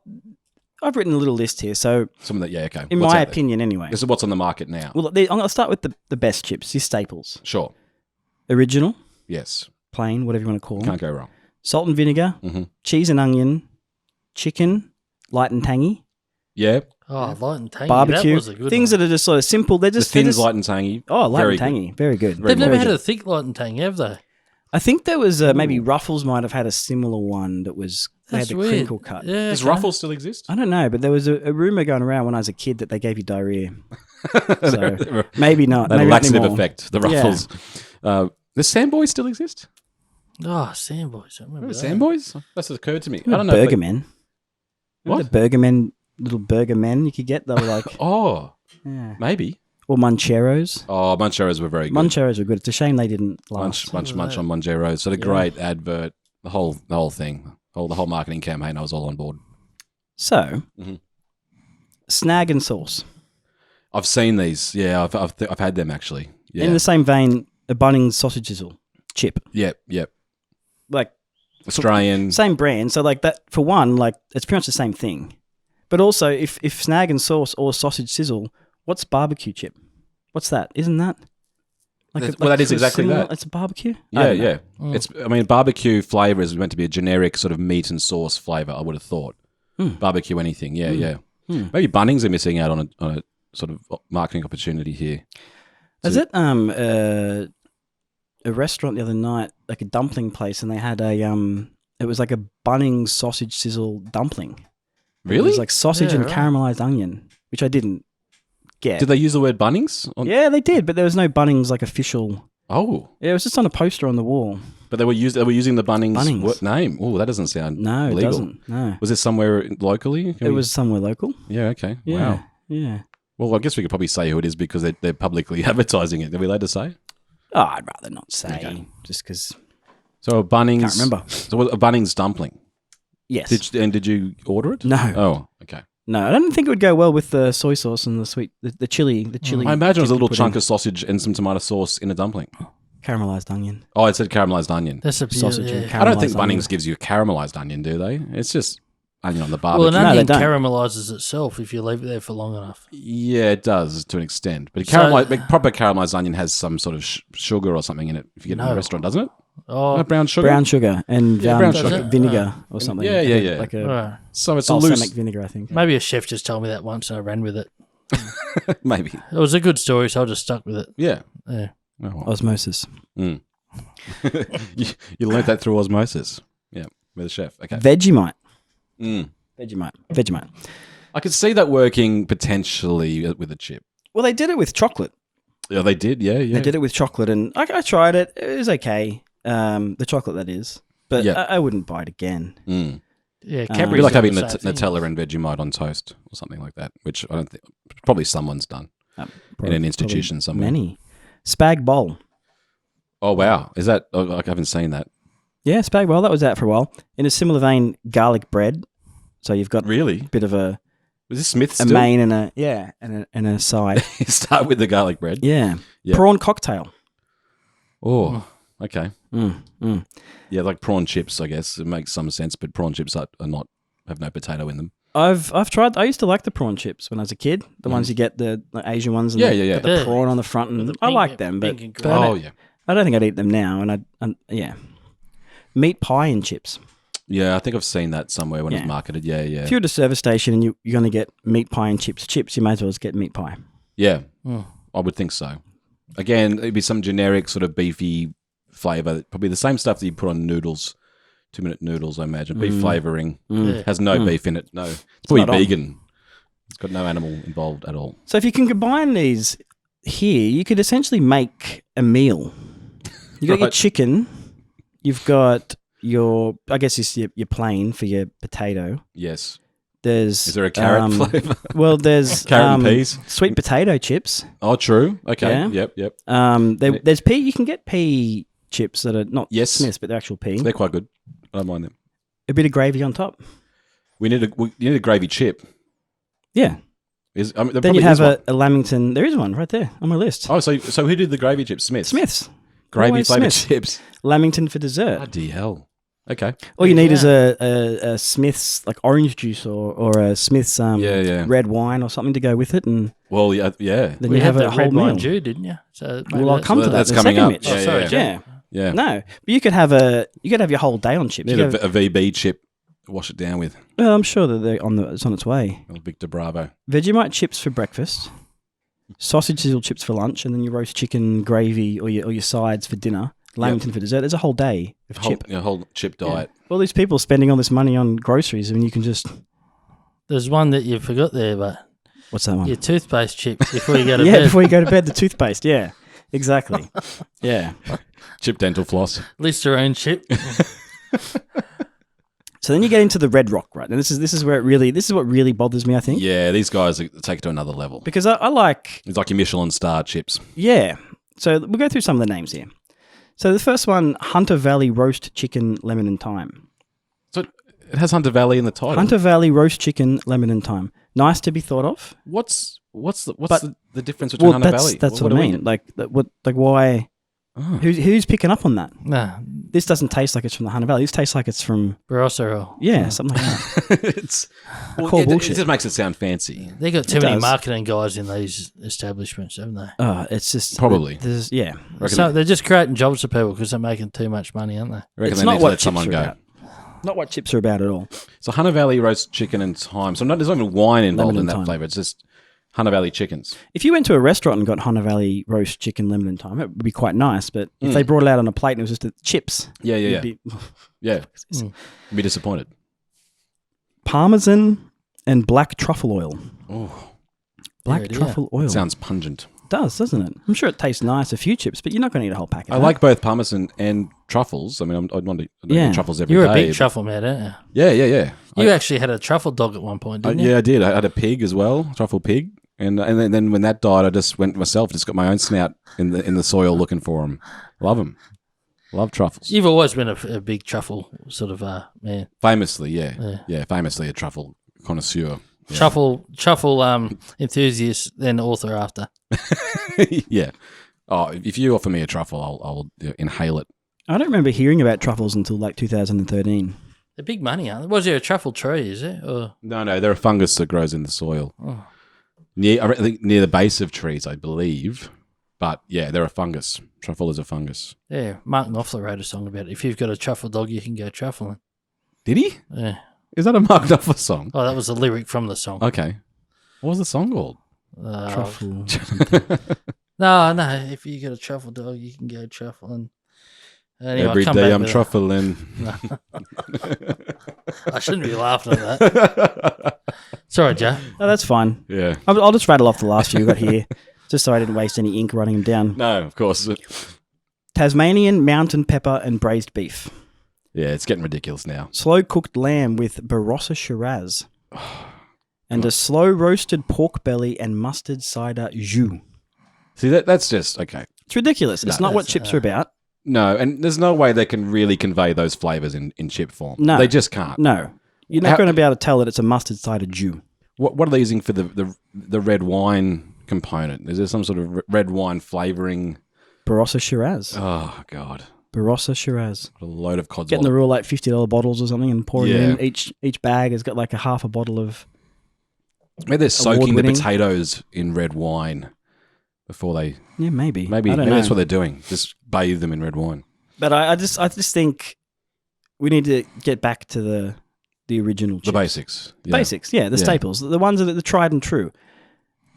I've written a little list here. So Something that, yeah, okay. in What's my out there? opinion anyway. This is what's on the market now. Well, I'm going to start with the best chips, your staples. Sure. Original, Yes. plain, whatever you want to call them. Can't go wrong. Salt and vinegar, Mm-hmm. cheese and onion, chicken, light and tangy, Yeah. Oh, light and tangy. barbecue. That was a good Things one. that are just sort of simple. They're The just... they're thin's just- light and tangy. Oh, light Very and tangy. Very good. Very They've never good. had a thick light and tangy, have they? I think there was maybe Ruffles might have had a similar one that was... They had That's the weird. crinkle cut. Yeah, Does okay. Ruffles still exist? I don't know, but there was a rumour going around when I was a kid that they gave you diarrhea. So maybe not. That Maybe not laxative anymore. effect. The Yeah. Ruffles. Does Sandboys still exist? Oh, Sandboys. I remember Remember that. Sandboys? That's occurred to me. I Remember don't know. Burger Men. Remember What? the Burger Men, little Burger Men you could get? They were like... Oh, yeah. maybe. Or Mancheros. Oh, Muncheros were very good. Muncheros were good. It's a shame they didn't last. Munch on Muncheros. So the great advert, the whole thing, the whole marketing campaign. I was all on board. So, Mhm. snag and sauce. I've seen these. Yeah, I've had them actually. Yeah. In the same vein, a Bunnings sausage sizzle chip. Yep. Like, Australian. same brand. So, like, that, for one, like, it's pretty much the same thing. But also, if snag and sauce or sausage sizzle, what's barbecue chip? What's that? Isn't that? That is exactly similar- that. It's a barbecue? I Yeah, don't know. yeah. Mm. I mean, barbecue flavour is meant to be a generic sort of meat and sauce flavour. I would have thought. Barbecue anything. Yeah, yeah. Maybe Bunnings are missing out on a sort of marketing opportunity here. Is it a restaurant the other night, like a dumpling place, and they had it was like a Bunnings sausage sizzle dumpling. It Really? was like sausage Yeah, and right. caramelized onion, which I didn't get. Did they use the word Bunnings? Yeah, they did, but there was no Bunnings like official. Oh, Yeah, it was just on a poster on the wall. but they were using the Bunnings, Bunnings. name. Oh, that doesn't sound No, it legal. doesn't. No, Was this somewhere locally? it was somewhere local. Yeah. Okay. Yeah, Wow. yeah. Well, I guess we could probably say who it is because they're publicly advertising it. Are we allowed to say? Oh, I'd rather not say, Okay. just because. So a Bunnings. Can't remember. So a Bunnings dumpling. Yes. Did you order it? No. Oh, okay. No, I don't think it would go well with the soy sauce and the sweet, the chili. The chili. I imagine it was a dip you little put chunk in. of sausage and some tomato sauce in a dumpling. Caramelized onion. Oh, it said caramelized onion. That's a Sausage and yeah. I don't think caramelised onion. Bunnings gives you a caramelized onion, do they? It's just onion on the Well, barbecue. an No, they onion don't. caramelizes itself if you leave it there for long enough. Yeah, it does to an extent. But So- proper caramelized onion has some sort of sugar or something in it if you get it in a No. restaurant, doesn't it? Oh, Brown sugar? Brown sugar and Yeah, brown like sugar. vinegar or something. Yeah, yeah, yeah. Like a right. So it's a balsamic loose... vinegar, I think. Maybe a chef just told me that once and I ran with it. Maybe. It was a good story, so I just stuck with it. Yeah. Yeah. Oh, well. Osmosis. Mm. you learnt that through osmosis. Yeah, with a chef. Okay. Vegemite. Mm. Vegemite. I could see that working potentially with a chip. Well, they did it with chocolate. Yeah, they did. Yeah. They did it with chocolate, and I tried it. It was okay. The chocolate, that is. But Yeah. I wouldn't buy it again. Mm. Yeah, It'd Cadbury's be like got having the same thing. Nutella and Vegemite on toast or something like that, which I don't think probably someone's done in an institution somewhere. Many. Spag bowl. Oh wow, is that? Oh, I haven't seen that. Yeah, spag bowl. That was out for a while. In a similar vein, garlic bread. So you've got Really? a bit of a Was this Smith's? main and a side. You start with the garlic bread. Yeah. Yeah. Prawn cocktail. Oh, okay. Mm. Yeah, like prawn chips. I guess it makes some sense, but prawn chips are not have no potato in them. I've tried. I used to like the prawn chips when I was a kid. The ones you get, the Asian ones. And Yeah. got the prawn on the front, and I like them. But pink and I green. don't- Yeah. I don't think I'd eat them now. And yeah, meat pie and chips. Yeah, I think I've seen that somewhere when Yeah. it's marketed. Yeah. If you're at a service station and you're going to get meat pie and chips, you may as well just get meat pie. Yeah, Mm. I would think so. Again, it'd be some generic sort of beefy flavour. Probably the same stuff that you put on noodles, 2-minute noodles, I imagine. Beef flavouring. Yeah. Has no beef in it. No. It's probably not on. vegan. It's got no animal involved at all. So if you can combine these here, you could essentially make a meal. You got your Right. chicken. You've got your, I guess it's your plain for your potato. Yes. There's Is there a carrot flavour? Well, there's Carrot and peas? sweet potato chips. Oh, true. Okay. Yeah. Yep. There's pea. You can get pea chips that are not Yes. Smiths, but they're actual pea. They're quite good. I don't mind them. A bit of gravy on top. You need a gravy chip. Yeah. There Then you probably have is one. a Lamington. There is one right there on my list. Oh, so who did the gravy chips? Smiths. Gravy Always flavoured Smiths. chips. Lamington for dessert. Bloody hell. Okay. All you need is a Smith's like orange juice or a Smith's Yeah. red wine or something to go with it, and Well, yeah. then We you had have a the whole red wine meal. Jew, didn't you? So maybe Well, I'll come to that. That's in a coming second, up. Mitch. Yeah, Oh, sorry, yeah. Jack. Yeah. Yeah. No, but you could have your whole day on chips. Need You a could have- VB chip. Wash it down with well, I'm sure that it's on its way. a Victor Bravo. Vegemite chips for breakfast, sausage sizzle chips for lunch, and then your roast chicken gravy or your sides for dinner. Lamington for dessert. There's a whole day of chip. Whole chip diet. All these people spending all this money on groceries, I mean, you can just. There's one that you forgot there, but What's that one? your toothpaste chip before you go to Yeah, bed. before you go to bed, the toothpaste. Yeah, exactly. Yeah. Chip dental floss. Listerine chip. So then you get into the Red Rock, right? And this is what really bothers me, I think. Yeah, these guys take it to another level. Because I like, It's like your Michelin star chips. yeah. So we'll go through some of the names here. So the first one, Hunter Valley Roast Chicken Lemon and Thyme. So it has Hunter Valley in the title. Hunter Valley Roast Chicken Lemon and Thyme. Nice to be thought of. What's But- the difference between Hunter Valley? That's what do I we mean. get? Like why? Oh. Who's picking up on that? Nah, This doesn't taste like it's from the Hunter Valley. This tastes like it's from Barossa roll. something like that. It's call it bullshit. just makes it sound fancy. They got too It many does. marketing guys in these establishments, haven't they? It's just Probably. There's, yeah. Reckon- So they're just creating jobs for people because they're making too much money, aren't they? I reckon It's they not need to what let chips someone are go. about. Not what chips are about at all. So Hunter Valley roast chicken and thyme. So there's not even wine involved Lemon in and that thyme. flavour. It's just Hunter Valley chickens. If you went to a restaurant and got Hunter Valley roast chicken lemon and thyme, it would be quite nice. But if they brought it out on a plate and it was just the chips, Yeah. you'd be- Yeah. Be disappointed. Parmesan and black truffle oil. Oh, Black Yeah, yeah. truffle oil. sounds pungent. Does, doesn't it? I'm sure it tastes nice, a few chips, but you're not going to eat a whole packet. I of like both parmesan and truffles. I mean, I'd want to Yeah. eat truffles every day. You're a big but- truffle man, aren't you? Yeah. You actually had a truffle dog at one point, didn't you? Yeah, I did. I had a pig as well, truffle pig, and then when that died, I just went myself. Just got my own snout in the soil looking for them. Love them. Love truffles. You've always been a big truffle sort of man. Famously, yeah. Famously a truffle connoisseur. Yeah. Truffle enthusiast, then author after. Yeah. Oh, if you offer me a truffle, I'll inhale it. I don't remember hearing about truffles until like 2013. They're big money, aren't they? Was there a truffle tree, is it? Or No, they're a fungus that grows in the soil. Oh. I think near the base of trees, I believe. But yeah, they're a fungus. Truffle is a fungus. yeah, Mark Knopfler wrote a song about it. If you've got a truffle dog, you can go truffling. Did he? Yeah. Is that a Mark Knopfler song? Oh, that was a lyric from the song. Okay. What was the song called? Truffle. No. If you got a truffle dog, you can go truffling. Anyway, Every come day back I'm with truffling. I shouldn't be laughing at that. Sorry, Joe. No, that's fine. Yeah. I'll just rattle off the last few we got here, just so I didn't waste any ink writing them down. No, of course. Tasmanian mountain pepper and braised beef. Yeah, it's getting ridiculous now. Slow cooked lamb with Barossa Shiraz. And a slow roasted pork belly and mustard cider jus. See, that's just, okay. It's ridiculous. It's not what chips are about. No, and there's no way they can really convey those flavours in chip form. No. They just can't. No. You're not going to be able to tell that it's a mustard cider jus. What are they using for the red wine component? Is there some sort of red wine flavouring? Barossa Shiraz. Oh, God. Barossa Shiraz. What a load of codswallop. Getting the real like $50 bottles or something and pouring Yeah. it in. Each bag has got like a half a bottle of... Maybe they're soaking the award-winning. potatoes in red wine before they... Yeah, maybe. Maybe I don't know. that's what they're doing. Just bathe them in red wine. But I just think we need to get back to the original chips. The basics. Yeah. Basics, yeah, the staples. The ones that are the tried and true.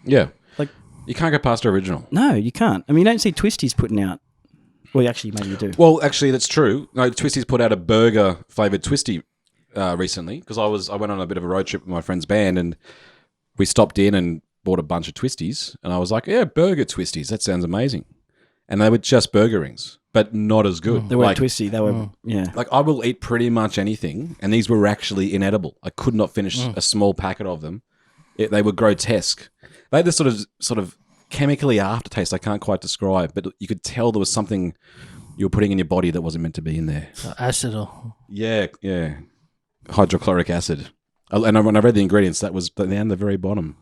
Yeah. Like, you can't go past the original. no, you can't. I mean, you don't see Twisties putting out... Well, actually, maybe you do. Well, actually, that's true. No, Twisties put out a burger flavoured Twisty recently because I went on a bit of a road trip with my friend's band and we stopped in and bought a bunch of Twisties and I was like, yeah, burger Twisties. That sounds amazing. And they were just burger rings, but not as good. They weren't Twisty. They were, yeah. Like I will eat pretty much anything, and these were actually inedible. I could not finish a small packet of them. They were grotesque. They had this sort of chemically aftertaste I can't quite describe, but you could tell there was something you were putting in your body that wasn't meant to be in there. Acid or... Yeah. Hydrochloric acid. And when I read the ingredients, that was down the very bottom.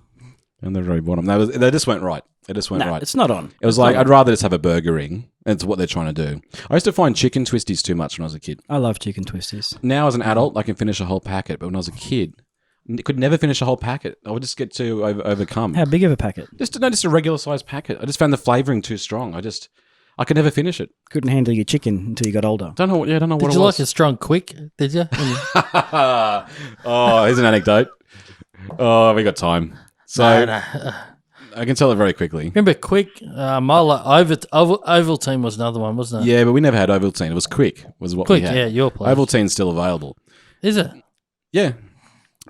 Down the very bottom. They just weren't right. They just weren't right. It's not on. It was like, I'd rather just have a burger ring. That's what they're trying to do. I used to find chicken twisties too much when I was a kid. I love chicken Twisties. Now, as an adult, I can finish a whole packet. But when I was a kid, I could never finish a whole packet. I would just get to overcome. How big of a packet? Just a regular sized packet. I just found the flavouring too strong. I could never finish it. Couldn't handle your chicken until you got older. Don't know what Did it you was. like a strong quick? Did you? Oh, here's an anecdote. Oh, we got time. So No. I can tell it very quickly. Remember Quick? Ovaltine was another one, wasn't it? Yeah, but we never had Ovaltine. It was Quick. Was what Quick, we had. yeah, your place. Ovaltine's still available. Is it? Yeah,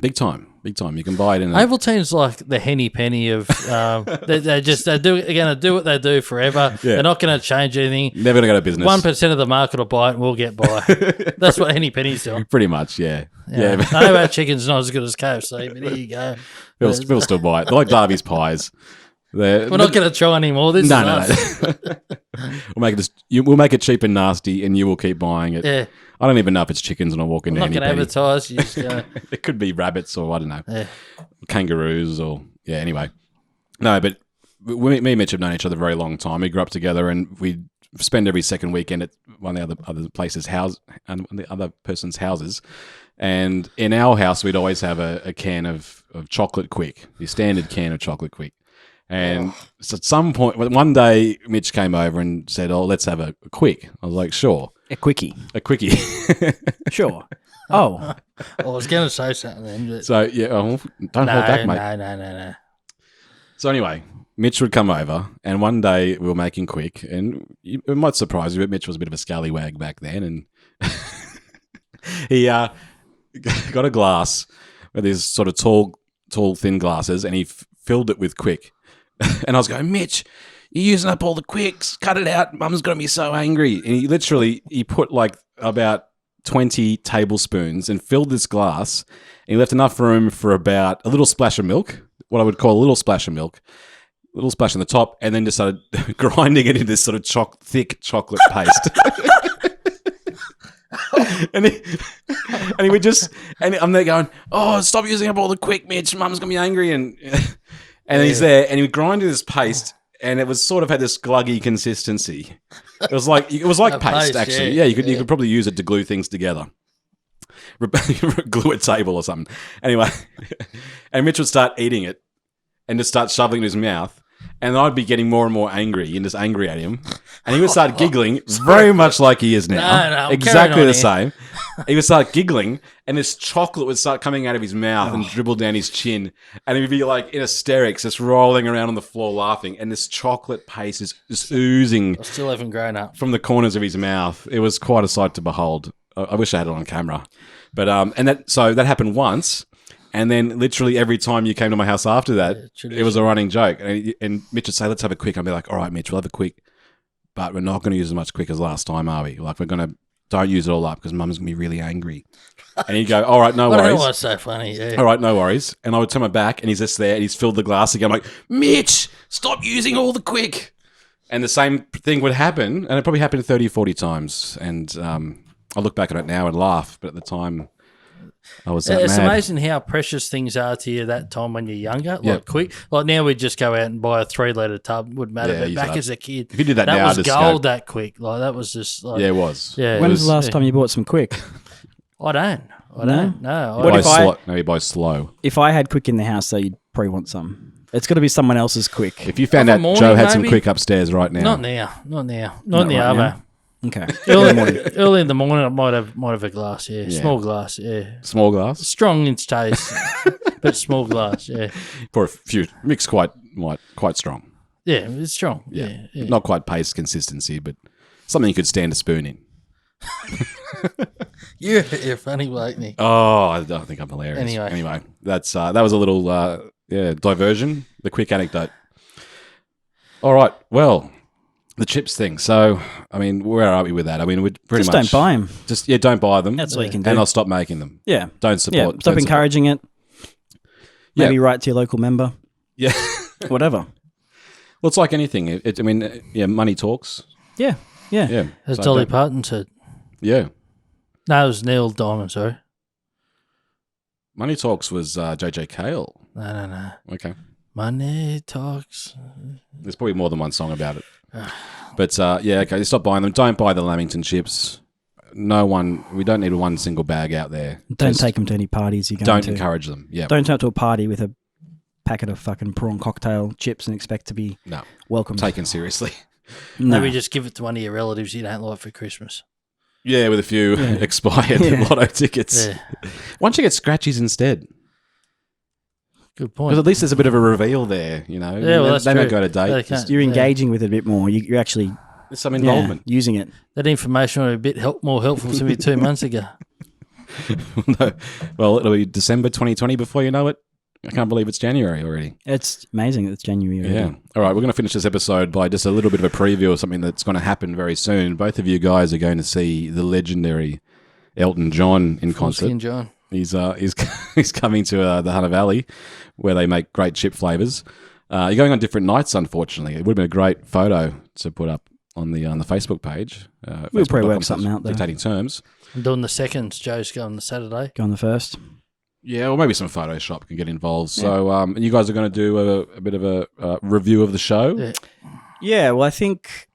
big time. You can buy it in. Ovaltine's like the henny penny of they're going to do what they do forever. Yeah. They're not going to change anything. Never gonna go to business. 1% of the market will buy it, and we'll get by. That's what henny penny's doing. Pretty much, yeah. Yeah. Yeah. I know our chicken's not as good as KFC, but here you go. People still buy it. They're like Darby's pies. We're not going to try anymore. This is us. We'll make it cheap and nasty, and you will keep buying it. Yeah. I don't even know if it's chickens when I walk I'm into not any going to penny. advertise. You're just going to... It could be rabbits or I don't know, Yeah. kangaroos or anyway. No, but me and Mitch have known each other a very long time. We grew up together, and we spend every second weekend at one of the other places' house and the other person's houses. And in our house, we'd always have a can of chocolate quick, the standard can of chocolate quick. And so at some point, one day, Mitch came over and said, "Oh, let's have a quick." I was like, "Sure." A quickie. A quickie. Sure. Oh. I was going to say something then. But So, yeah, don't hold back, mate. No. So anyway, Mitch would come over, and one day we were making quick, and it might surprise you, but Mitch was a bit of a scallywag back then, and he got a glass with these sort of tall, thin glasses, and he filled it with quick. And I was going, "Mitch, you're using up all the quicks. Cut it out. Mum's going to be so angry." And he put like about 20 tablespoons and filled this glass, and he left enough room for about a little splash of milk, what I would call a little splash of milk, a little splash on the top, and then just started grinding it into this sort of thick chocolate paste. and he would just, and I'm there going, "Oh, stop using up all the quick, Mitch. Mum's going to be angry." And he's there, and he would grind this paste, and it was sort of had this gluggy consistency. It was like paste, actually. Yeah, you could probably use it to glue things together. Glue a table or something. Anyway, and Mitch would start eating it and just start shoveling it in his mouth. and I'd be getting more and more angry and just angry at him. And he would start giggling very much like he is now. No, exactly the here. same. He would start giggling and this chocolate would start coming out of his mouth and dribble down his chin. And he'd be like in hysterics, just rolling around on the floor laughing. And this chocolate paste is just oozing I still haven't grown up. from the corners of his mouth. It was quite a sight to behold. I wish I had it on camera. But so that happened once. And then literally every time you came to my house after that, it was a running joke. And Mitch would say, let's have a quick. I'd be like, all right, Mitch, we'll have a quick. But we're not going to use as much quick as last time, are we? Like, don't use it all up because Mum's going to be really angry. And he'd go, all right, no I don't know worries. what's so funny. Yeah. All right, no worries. And I would turn my back and he's just there and he's filled the glass again. I'm like, Mitch, stop using all the quick. And the same thing would happen. And it probably happened 30, 40 times. And I look back at it now and laugh. But at the time, I was It's mad. amazing how precious things are to you that time when you're younger. Like Yep. quick. Like now we just go out and buy a 3-litre tub. Wouldn't matter. Yeah, but use back that. as a kid, If you did that that now, was just gold go- that quick. Like that was just like Yeah, it was. Yeah. When was the last yeah. time you bought some quick? I don't. No. What if I- No, he buys slow. If I had quick in the house, though, you'd probably want some. It's got to be someone else's quick. If you found Of a out morning, Joe had some maybe? quick upstairs right now. Not now. Not in the right other. now. Okay. Early in the morning, I might have a glass. Yeah, Yeah. small glass. Yeah, Small glass. strong in its taste, but small glass. Yeah, For a few. Mix quite strong. yeah, it's strong. Yeah. Yeah. Not quite paste consistency, but something you could stand a spoon in. You're a funny bloke, Nick. Oh, I think I'm hilarious. Anyway. That's that was a little diversion. The quick anecdote. All right. Well, the chips thing. So, I mean, where are we with that? I mean, we pretty Just much don't buy them. Just don't buy them. That's all you can do. And I'll stop making them. Yeah. Don't Yeah. support. Stop don't encouraging it. Yeah. Maybe write to your local member. Yeah. Whatever. Well, it's like anything. I mean, money talks. Yeah. Yeah. Yeah. As So Dolly don't- Parton said. Yeah. No, it was Neil Diamond. Sorry. Money talks was JJ Cale. No. Okay. Money talks. There's probably more than one song about it. But okay, stop buying them. Don't buy the Lamington chips. We don't need one single bag out there. Don't Just take them to any parties you're going Don't to. encourage them. Yeah. Don't turn up to a party with a packet of fucking prawn cocktail chips and expect to be No. welcomed. Taken seriously. No. Maybe just give it to one of your relatives you don't like for Christmas. Yeah, with a few expired Yeah. lotto tickets. Yeah. Why don't you get scratchies instead? Good Because point. at least there's a bit of a reveal there, you know. Yeah, well, that's they don't true. go to They date. can't- You're Yeah. engaging with it a bit more. You're actually There's some involvement. using it. That information would be a bit more helpful to me 2 months ago. No. Well, it'll be December 2020 before you know it. I can't believe it's January already. It's amazing that it's January already. Yeah. All right, we're going to finish this episode by just a little bit of a preview of something that's going to happen very soon. Both of you guys are going to see the legendary Elton John in concert. Fullskin John. He's he's coming to the Hunter Valley, where they make great chip flavors. You're going on different nights, unfortunately. It would have been a great photo to put up on the Facebook page. We'll probably work something out there. Dictating terms. I'm doing the seconds. Joe's going the Saturday. Go on the first. Yeah, or maybe some Photoshop can get involved. So, and you guys are going to do a bit of a review of the show. Yeah. Yeah, well, I think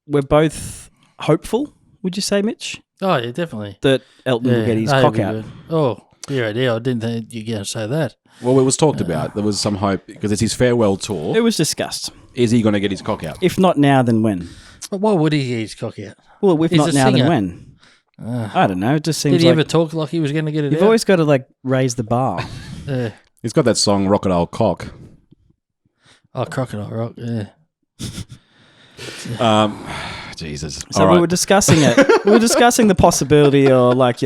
we're both hopeful, would you say, Mitch, Oh, yeah, definitely. that Elton will get his that'd cock be out? good. Oh, dear idea. I didn't think you were going to say that. Well, it was talked about. There was some hope because it's his farewell tour. It was discussed. Is he going to get his cock out? If not now, then when? But why would he get his cock out? Well, if He's not a now, singer. then when? I don't know. It just seems Did he like ever talk like he was going to get it you've out? always got to like raise the bar. He's got that song "Crocodile Cock." Oh, Crocodile Rock, yeah. Jesus. So All we right. were discussing it. We were discussing the possibility, or like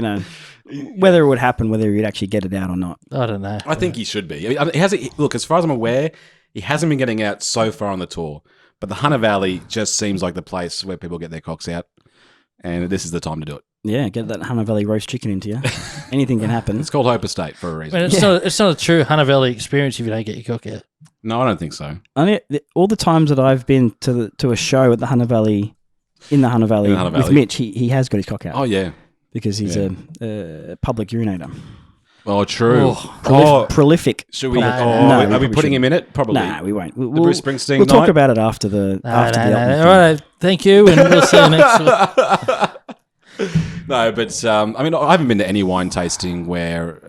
whether it would happen, whether he'd actually get it out or not. I don't know. I think he should be. I mean, he hasn't. Look, as far as I'm aware, he hasn't been getting out so far on the tour. But the Hunter Valley just seems like the place where people get their cocks out, and this is the time to do it. Yeah, get that Hunter Valley roast chicken into you. Anything can happen. It's called Hope Estate for a I reason. mean, it's not a true Hunter Valley experience if you don't get your cock out. No, I don't think so. All the times that I've been to a show at the Hunter Valley, in the Hunter Valley, Hunter with Valley. Mitch, he has got his cock out Oh yeah. because he's Yeah. a public urinator. Oh, true. Oh. Prolific. Should we? No, are we probably putting him in it? Probably. Nah, we won't. We'll, Bruce Springsteen we'll talk night? about it after the after the Elton All thing. right, thank you, and we'll see you next week. No, but I mean, I haven't been to any wine tasting where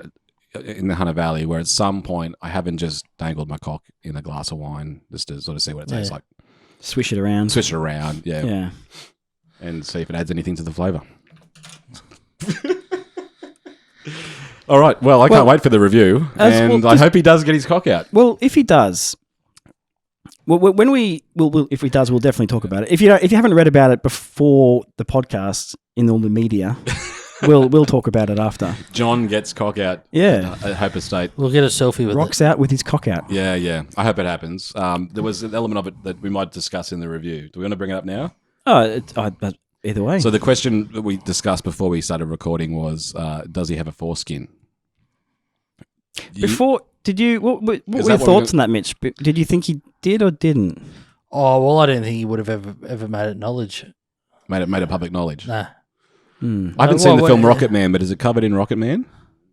in the Hunter Valley where at some point I haven't just dangled my cock in a glass of wine just to sort of see what it tastes like. Swish it around. Switch it around, yeah. Yeah. And see if it adds anything to the flavour. All right. Well, I can't wait for the review, and I hope he does get his cock out. Well, if he does, if he does, we'll definitely talk about it. If you haven't read about it before the podcast in all the media, we'll talk about it after. John gets cock out. Yeah. At Hope Estate. We'll get a selfie with Rocks it. out with his cock out. Yeah. I hope it happens. There was an element of it that we might discuss in the review. Do we want to bring it up now? Oh, either way. So the question that we discussed before we started recording was, does he have a foreskin? What were your that thoughts on that, Mitch? Did you think he did or didn't? Oh, well, I don't think he would have ever made it knowledge. Made it public knowledge. Nah. I haven't seen the film Rocket Man, but is it covered in Rocket Man?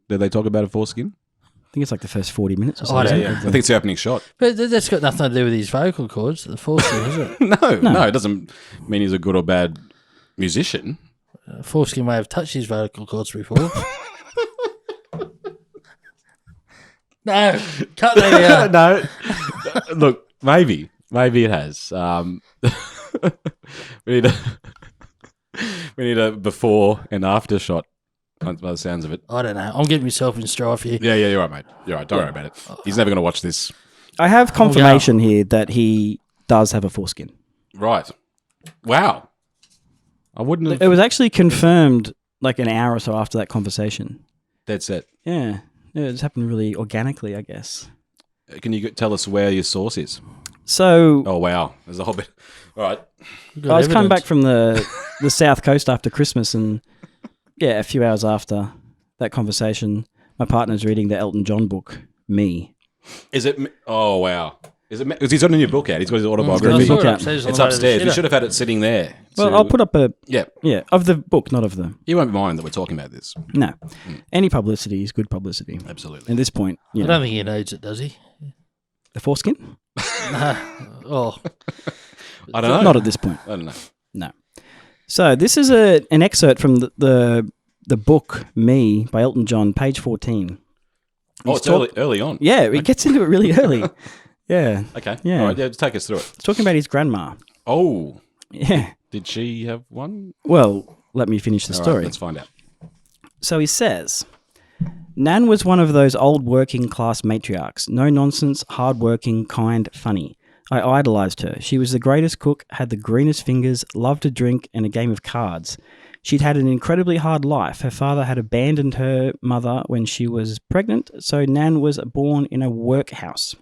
Did they talk about a foreskin? I think it's like the first 40 minutes or I something. don't I think it's the opening shot. But that's got nothing to do with his vocal cords, the foreskin, is it? No, it doesn't mean he's a good or bad musician. Foreskin may have touched his vocal cords before. No, cut that out. No. Look, maybe it has. We need a before and after shot by the sounds of it. I don't know. I'm getting myself in strife here. Yeah, you're right, mate. You're right. Don't worry about it. He's never going to watch this. I have confirmation here that he does have a foreskin. Right. Wow. I wouldn't have... It was actually confirmed like an hour or so after that conversation. Dead set. Yeah. It just happened really organically, I guess. Can you tell us where your source is? So... Oh, wow. There's a whole bit... All right. I was coming back from the South Coast after Christmas, and a few hours after that conversation, my partner's reading the Elton John book, Me. Is it... Oh, wow. Is it... Because he's got a new book out. He's got his autobiography. It's got It's upstairs. We should have had it sitting there. Well, I'll put up a... Yeah. Yeah, of the book, not of the... You won't mind that we're talking about this. No. Any publicity is good publicity. Absolutely. At this point, I don't think he needs it, does he? The foreskin? Oh. I don't know. Not at this point. I don't know. No. So this is an excerpt from the book Me by Elton John, page 14. It's early on. Yeah, it gets into it really early. Yeah. Okay. Yeah. All right. Yeah, just take us through it. It's talking about his grandma. Oh. Yeah. Did she have one? Well, let me finish the All story. right, let's find out. So he says, Nan was one of those old working class matriarchs. No nonsense, hard-working, kind, funny. I idolised her. She was the greatest cook, had the greenest fingers, loved to drink and a game of cards. She'd had an incredibly hard life. Her father had abandoned her mother when she was pregnant, so Nan was born in a workhouse.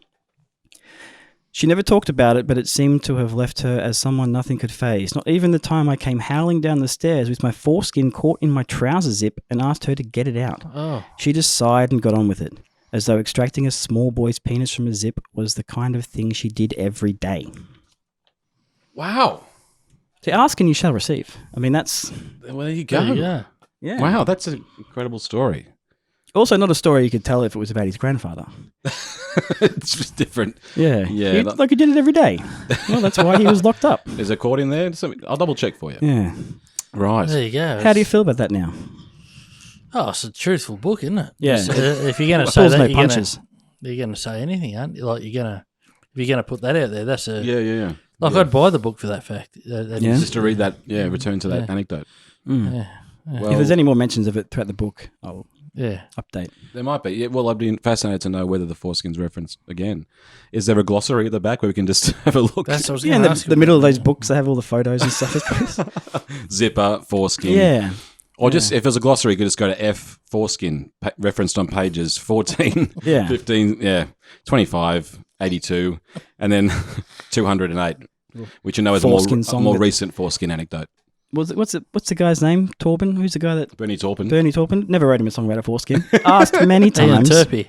She never talked about it, but it seemed to have left her as someone nothing could faze. Not even the time I came howling down the stairs with my foreskin caught in my trouser zip and asked her to get it out. Oh. She just sighed and got on with it, as though extracting a small boy's penis from a zip was the kind of thing she did every day. Wow. So ask and you shall receive. I mean, that's... Well, there you go. Yeah. Yeah. Wow, that's an incredible story. Also not a story you could tell if it was about his grandfather. It's just different. Yeah. Yeah. Like he did it every day. Well, that's why he was locked up. Is a court in there? I'll double check for you. Yeah. Right. There you go. How do you feel about that now? Oh, it's a truthful book, isn't it? Yeah. So, if you're going to say Pulls that, no you're punches. going to say anything, aren't you? Like if you're going to put that out there, that's a Yeah. like Yeah. I'd buy the book for that fact. That Yeah. is- Just to read that, return to that Yeah. anecdote. yeah, Well, If there's any more mentions of it throughout the book, I'll yeah. update. there might be. Yeah, well, I'd be fascinated to know whether the foreskin's referenced again. Is there a glossary at the back where we can just have a look? That's what I was Yeah, going in to the, ask. the middle of those books, they have all the photos and stuff. I suppose. Zipper, foreskin. Yeah. Or just, if there's a glossary, you could just go to F, foreskin, referenced on pages 14, Yeah. 15, 25, 82, and then 208, which you know is Foreskin a song more that- recent foreskin anecdote. What's the guy's name? Torben? Who's the guy that... Bernie Taupin. Bernie Taupin? Never wrote him a song about a foreskin. Asked many Ian times. Turpie.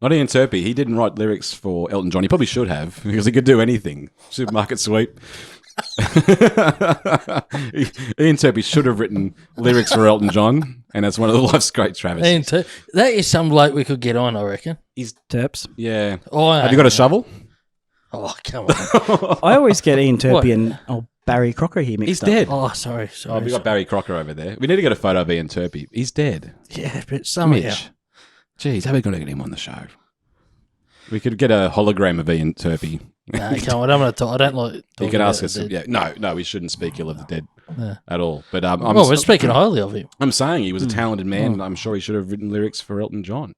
Not Ian Turpie. He didn't write lyrics for Elton John. He probably should have, because he could do anything. Supermarket sweep. Ian Turpie should have written lyrics for Elton John, and that's one of the life's great travesties. That is some bloke we could get on, I reckon. Terps. Yeah. Oh, Have you got a shovel? Oh, come on. I always get Ian Turpie What? and Barry Crocker here mixed He's up. dead. Oh, sorry. Oh, we got Barry Crocker over there. We need to get a photo of Ian Turpie. He's dead. Yeah, but somehow. Mitch. Geez, how are we going to get him on the show? We could get a hologram of Ian Turpie. No, I don't want to talk. I don't like. He talking can about ask us. the dead. Yeah, no, we shouldn't speak ill of the dead Yeah. at all. But Well, we're speaking highly of him. I'm saying he was a talented man, and I'm sure he should have written lyrics for Elton John.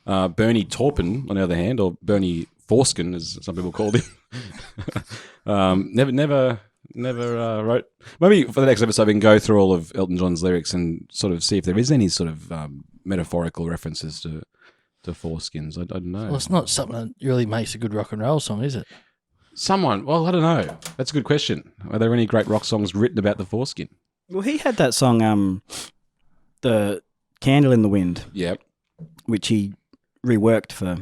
Bernie Taupin, on the other hand, or Bernie Forskin, as some people called him, never wrote. Maybe for the next episode, we can go through all of Elton John's lyrics and sort of see if there is any sort of metaphorical references to foreskins. I don't know. Well, it's not something that really makes a good rock and roll song, is it? Well, I don't know. That's a good question. Are there any great rock songs written about the foreskin? Well, he had that song, the Candle in the Wind, Yep. which he reworked for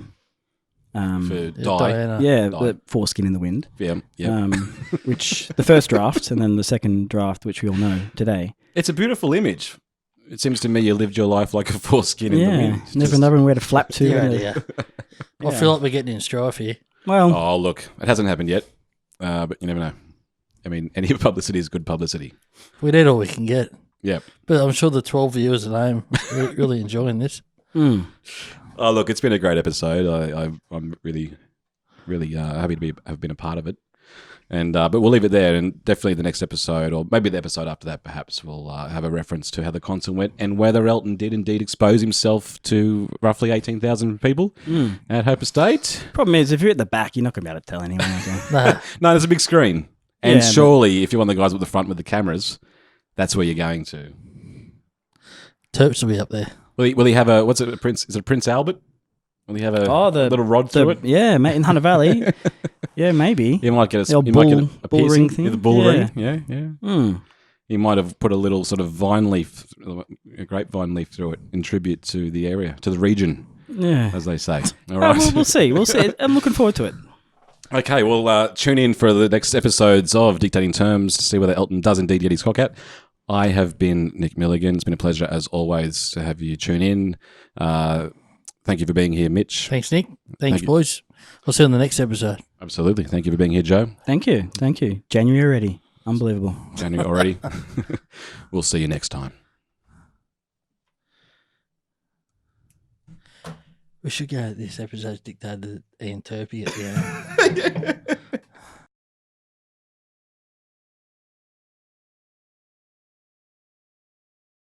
For Die. Diana. yeah, Die. the Foreskin in the Wind. Yeah. Yeah. Which the first draft and then the second draft, which we all know today. It's a beautiful image. It seems to me you lived your life like a foreskin in the wind. It's never just- knowing where to flap to. Yeah, and yeah. I Yeah. feel like we're getting in strife here. Well, Oh, look, it hasn't happened yet, but you never know. I mean, any publicity is good publicity. We need all we can get. Yeah. But I'm sure the 12 viewers at home are really enjoying this. Oh, look, it's been a great episode. I'm really, really happy to have been a part of it. And but we'll leave it there, and definitely the next episode, or maybe the episode after that, perhaps we'll have a reference to how the concert went and whether Elton did indeed expose himself to roughly 18,000 people at Hope Estate. problem is, if you're at the back, you're not going to be able to tell anyone. Okay? Nah, No, there's a big screen, and Yeah, surely if you're one of the guys at the front with the cameras, that's where you're going to. Terps will be up there. Will he have a what's it? A Prince? Is it Prince Albert? Will he have a the little rod through it? Yeah, mate, in Hunter Valley. Yeah, maybe. He might get The old he might get a bull piercing, ring thing? Yeah, the bull Yeah. ring. Yeah, yeah. Mm. He might have put a little sort of vine leaf, a grapevine leaf through it in tribute to the area, to the region, Yeah. as they say. All Oh, right. we'll see. We'll see. I'm looking forward to it. Okay, well, tune in for the next episodes of Dictating Terms to see whether Elton does indeed get his cock out. I have been Nick Milligan. It's been a pleasure, as always, to have you tune in. Thank you for being here, Mitch. Thanks, Nick. Thanks, you. boys. I'll see you on the next episode. Absolutely. Thank you for being here, Joe. Thank you. Thank you. January already. Unbelievable. January already. We'll see you next time. We should go. This episode's dictated to Ian Turpie at the end.